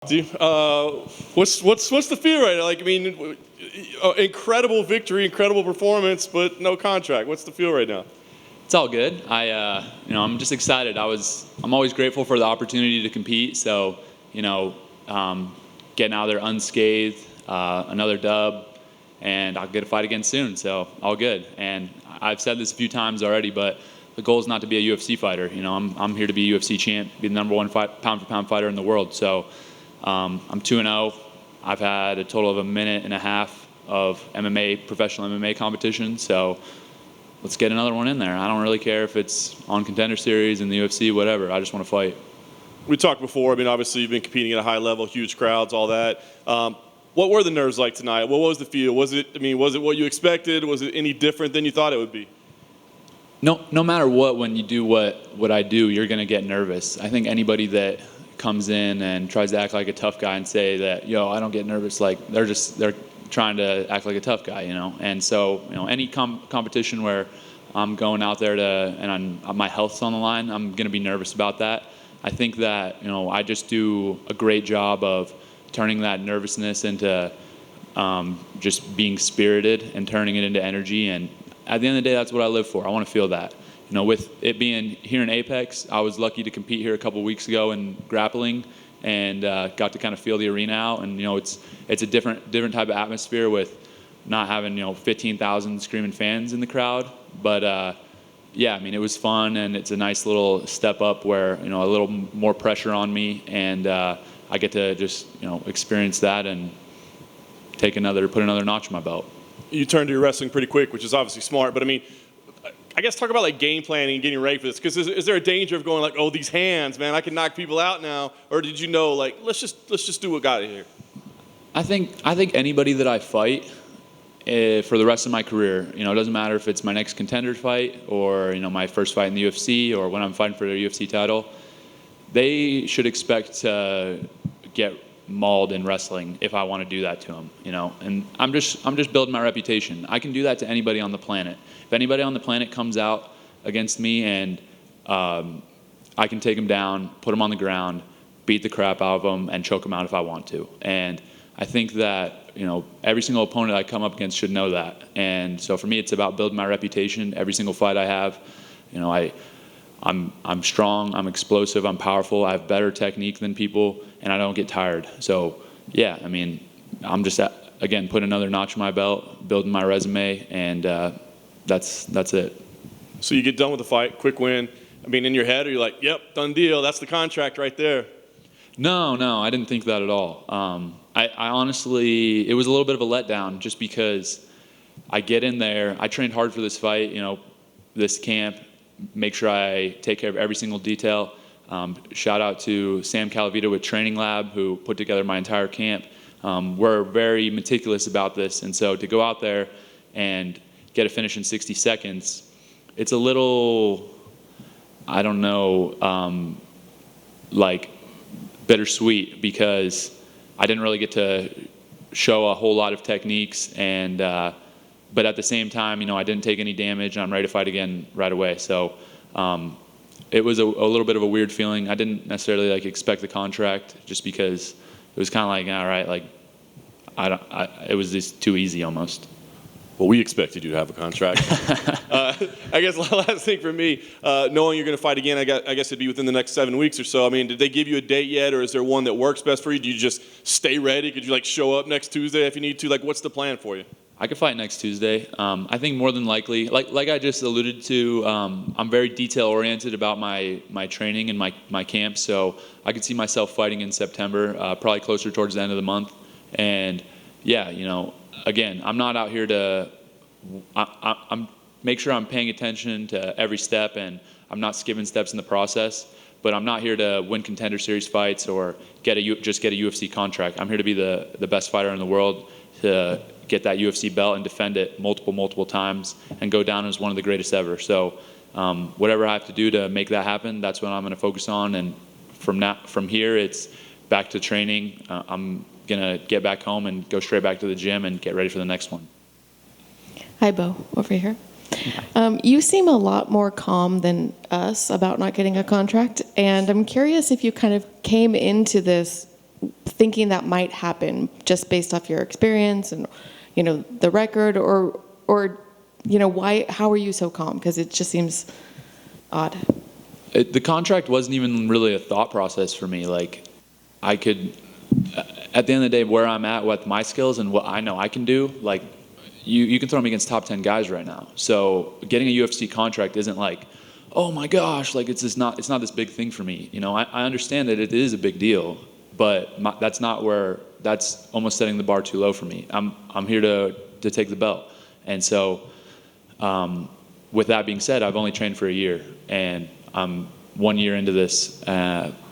What's the fear right now? Like, I mean, incredible victory, incredible performance, but no contract. What's the feel right now? It's all good. I'm just excited. I'm always grateful for the opportunity to compete. So, getting out of there unscathed, another dub, and I'll get a fight again soon. So, all good. And I've said this a few times already, but the goal is not to be a UFC fighter. I'm here to be a UFC champ, be the number one pound for pound fighter in the world. So, I'm 2-0. I've had a total of a minute and a half of professional MMA competition. So, let's get another one in there. I don't really care if it's on Contender Series, in the UFC, whatever. I just want to fight. We talked before. I mean, obviously, you've been competing at a high level, huge crowds, all that. What were the nerves like tonight? What was the feel? Was it what you expected? Was it any different than you thought it would be? No matter what, when you do what I do, you're going to get nervous. I think anybody that comes in and tries to act like a tough guy and say that, I don't get nervous, like they're trying to act like a tough guy, And so, any competition where I'm going out there and my health's on the line, I'm going to be nervous about that. I think that, I just do a great job of turning that nervousness into just being spirited and turning it into energy. And at the end of the day, that's what I live for. I want to feel that. With it being here in Apex, I was lucky to compete here a couple weeks ago in grappling and got to kind of feel the arena out. And, it's a different type of atmosphere with not having, 15,000 screaming fans in the crowd. But, it was fun, and it's a nice little step up where, a little more pressure on me, and I get to just, experience that and put another notch in my belt. You turned to your wrestling pretty quick, which is obviously smart. But, I guess talk about like game planning and getting ready for this, because is there a danger of going like, oh, these hands, man, I can knock people out now, or did you know like let's just do what got it here? I think anybody that I fight for the rest of my career, it doesn't matter if it's my next contender fight or my first fight in the UFC or when I'm fighting for the UFC title, they should expect to get mauled in wrestling if I want to do that to them, And I'm just building my reputation. I can do that to anybody on the planet. If anybody on the planet comes out against me and I can take them down, put them on the ground, beat the crap out of them, and choke them out if I want to. And I think that every single opponent I come up against should know that. And so for me, it's about building my reputation. Every single fight I have, I'm strong, I'm explosive, I'm powerful, I have better technique than people, and I don't get tired. So yeah, I'm just again putting another notch in my belt, building my resume, and that's it. So you get done with the fight, quick win. In your head, are you like, yep, done deal, that's the contract right there? No, I didn't think that at all. I honestly, it was a little bit of a letdown just because I get in there, I trained hard for this fight, this camp, make sure I take care of every single detail. Shout out to Sam Calavita with Training Lab, who put together my entire camp. We're very meticulous about this, and so to go out there and get a finish in 60 seconds, it's a little, I don't know, like bittersweet because I didn't really get to show a whole lot of techniques, and but at the same time, I didn't take any damage, and I'm ready to fight again right away. So it was a little bit of a weird feeling. I didn't necessarily expect the contract just because it was kind of like, all right, it was just too easy almost. Well, we expected you to have a contract. I guess the last thing for me, knowing you're going to fight again, I guess it'd be within the next 7 weeks or so. Did they give you a date yet, or is there one that works best for you? Do you just stay ready? Could you show up next Tuesday if you need to? What's the plan for you? I could fight next Tuesday. I think more than likely, like I just alluded to, I'm very detail oriented about my training and my camp. So I could see myself fighting in September, probably closer towards the end of the month. And yeah, again, I'm not out here to. I'm make sure I'm paying attention to every step, and I'm not skipping steps in the process. But I'm not here to win Contender Series fights or just get a UFC contract. I'm here to be the best fighter in the world, to get that UFC belt and defend it multiple times and go down as one of the greatest ever. So whatever I have to do to make that happen, that's what I'm going to focus on. And from here, it's back to training. I'm going to get back home and go straight back to the gym and get ready for the next one. Hi, Bo, over here. You seem a lot more calm than us about not getting a contract, and I'm curious if you kind of came into this thinking that might happen just based off your experience and, the record, or how are you so calm? Because it just seems odd. The contract wasn't even really a thought process for me. Like, I could, at the end of the day, where I'm at with my skills and what I know I can do, like, you can throw me against top 10 guys right now. So getting a UFC contract isn't like, oh my gosh, like it's not this big thing for me. I understand that it is a big deal, but that's almost setting the bar too low for me. I'm here to take the belt. And so with that being said, I've only trained for a year, and I'm 1 year into this,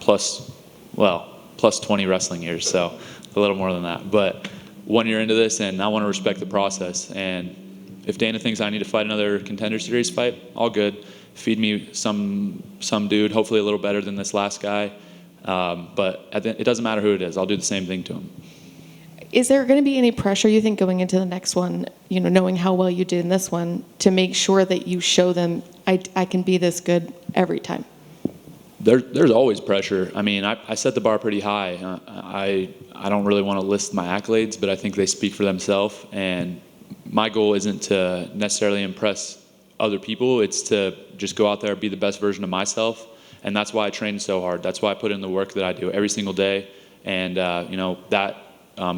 plus 20 wrestling years, so a little more than that. But 1 year into this, and I want to respect the process. And if Dana thinks I need to fight another Contender Series fight, all good. Feed me some dude, hopefully a little better than this last guy. But it doesn't matter who it is. I'll do the same thing to him. Is there going to be any pressure, you think, going into the next one, knowing how well you did in this one, to make sure that you show them I can be this good every time? There's always pressure. I mean, I set the bar pretty high. I don't really want to list my accolades, but I think they speak for themselves. And my goal isn't to necessarily impress other people. It's to just go out there, be the best version of myself. And that's why I train so hard. That's why I put in the work that I do every single day. And, that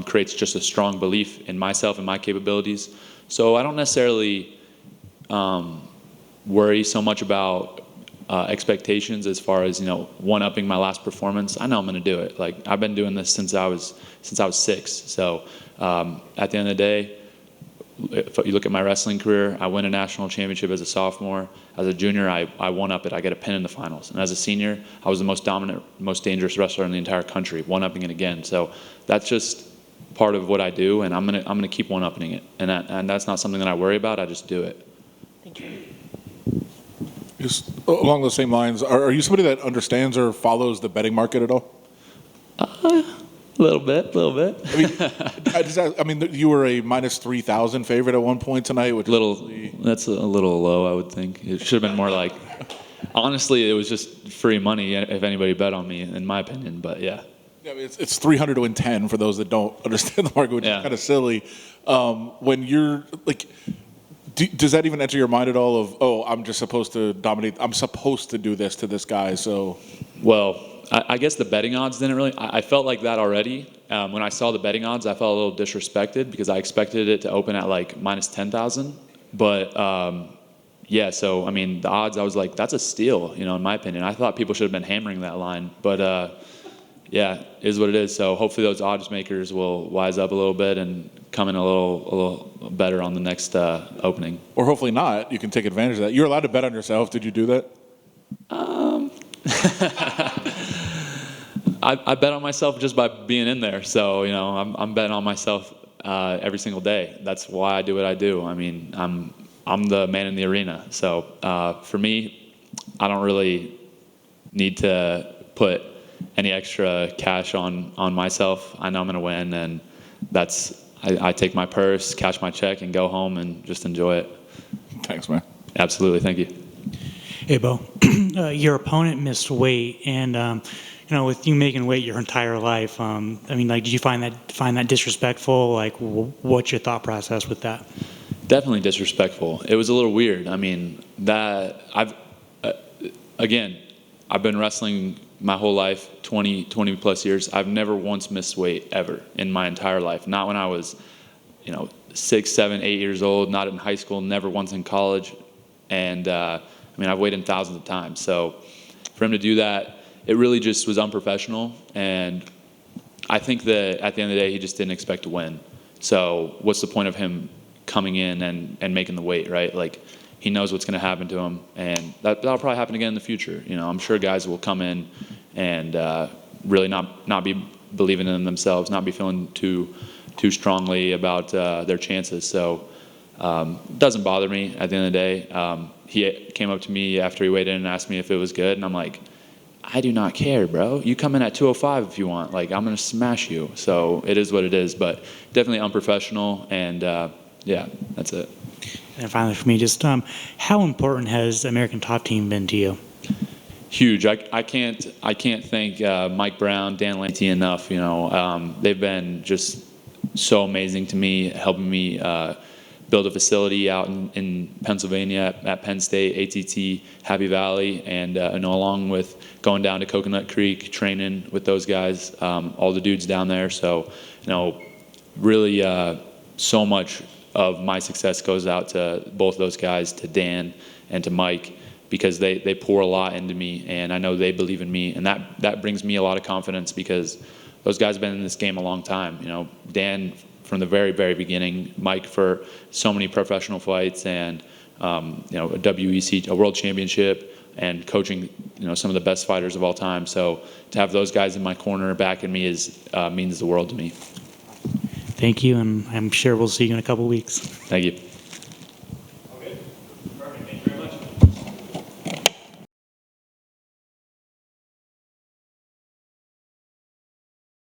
creates just a strong belief in myself and my capabilities. So I don't necessarily worry so much about expectations as far as, one-upping my last performance. I know I'm going to do it. Like, I've been doing this since I was 6. So at the end of the day, if you look at my wrestling career, I win a national championship as a sophomore. As a junior, I one-up it. I get a pin in the finals. And as a senior, I was the most dominant, most dangerous wrestler in the entire country, one-upping it again. So that's just part of what I do, and I'm gonna keep one-upping it. And that's not something that I worry about. I just do it. Thank you. Just along those same lines, are you somebody that understands or follows the betting market at all? A little bit. I mean, you were a minus 3,000 favorite at one point tonight, which that's a little low, I would think. It should have been more like, honestly, it was just free money if anybody bet on me, in my opinion. But yeah. Yeah, it's 300 to win 10 for those that don't understand the market, which is kind of silly. When you're like, does that even enter your mind at all of, oh, I'm just supposed to dominate, I'm supposed to do this to this guy, so. Well, I guess the betting odds didn't really, I felt like that already. When I saw the betting odds, I felt a little disrespected because I expected it to open at like minus 10,000. But yeah, so I mean, the odds, I was like, that's a steal, in my opinion. I thought people should have been hammering that line. But yeah, it is what it is. So hopefully those odds makers will wise up a little bit and come in a little better on the next opening. Or hopefully not. You can take advantage of that. You're allowed to bet on yourself. Did you do that? I bet on myself just by being in there. So, I'm betting on myself every single day. That's why I do what I do. I mean, I'm the man in the arena. So for me, I don't really need to put any extra cash on myself. I know I'm going to win, and I take my purse, cash my check, and go home and just enjoy it. Thanks, man. Absolutely. Thank you. Hey, Bo. Your opponent missed weight, and with you making weight your entire life, I mean, like, did you find that disrespectful? Like, what's your thought process with that? Definitely disrespectful. It was a little weird. I mean, I've been wrestling my whole life, 20 plus years. I've never once missed weight ever in my entire life. Not when I was, 6, 7, 8 years old, not in high school, never once in college. And I've weighed in thousands of times. So for him to do that, it really just was unprofessional. And I think that at the end of the day, he just didn't expect to win. So what's the point of him coming in and making the weight, right? Like, he knows what's going to happen to him, and that'll probably happen again in the future. I'm sure guys will come in and really not be believing in themselves, not be feeling too strongly about their chances. So it doesn't bother me at the end of the day. He came up to me after he weighed in and asked me if it was good, and I'm like, I do not care, bro. You come in at 205 if you want. Like, I'm going to smash you. So it is what it is, but definitely unprofessional, and yeah, that's it. And finally, for me, just how important has American Top Team been to you? huge. I can't thank Mike Brown, Dan Lanty enough. They've been just so amazing to me, helping me build a facility out in Pennsylvania at Penn State, ATT, Happy Valley, and along with going down to Coconut Creek, training with those guys, all the dudes down there. So, really so much of my success goes out to both those guys, to Dan and to Mike, because they pour a lot into me, and I know they believe in me, and that brings me a lot of confidence because those guys have been in this game a long time. Dan from the very, very beginning, Mike for so many professional fights, and a WEC, a world championship, and coaching some of the best fighters of all time. So to have those guys in my corner backing me means the world to me. Thank you, and I'm sure we'll see you in a couple weeks. Thank you.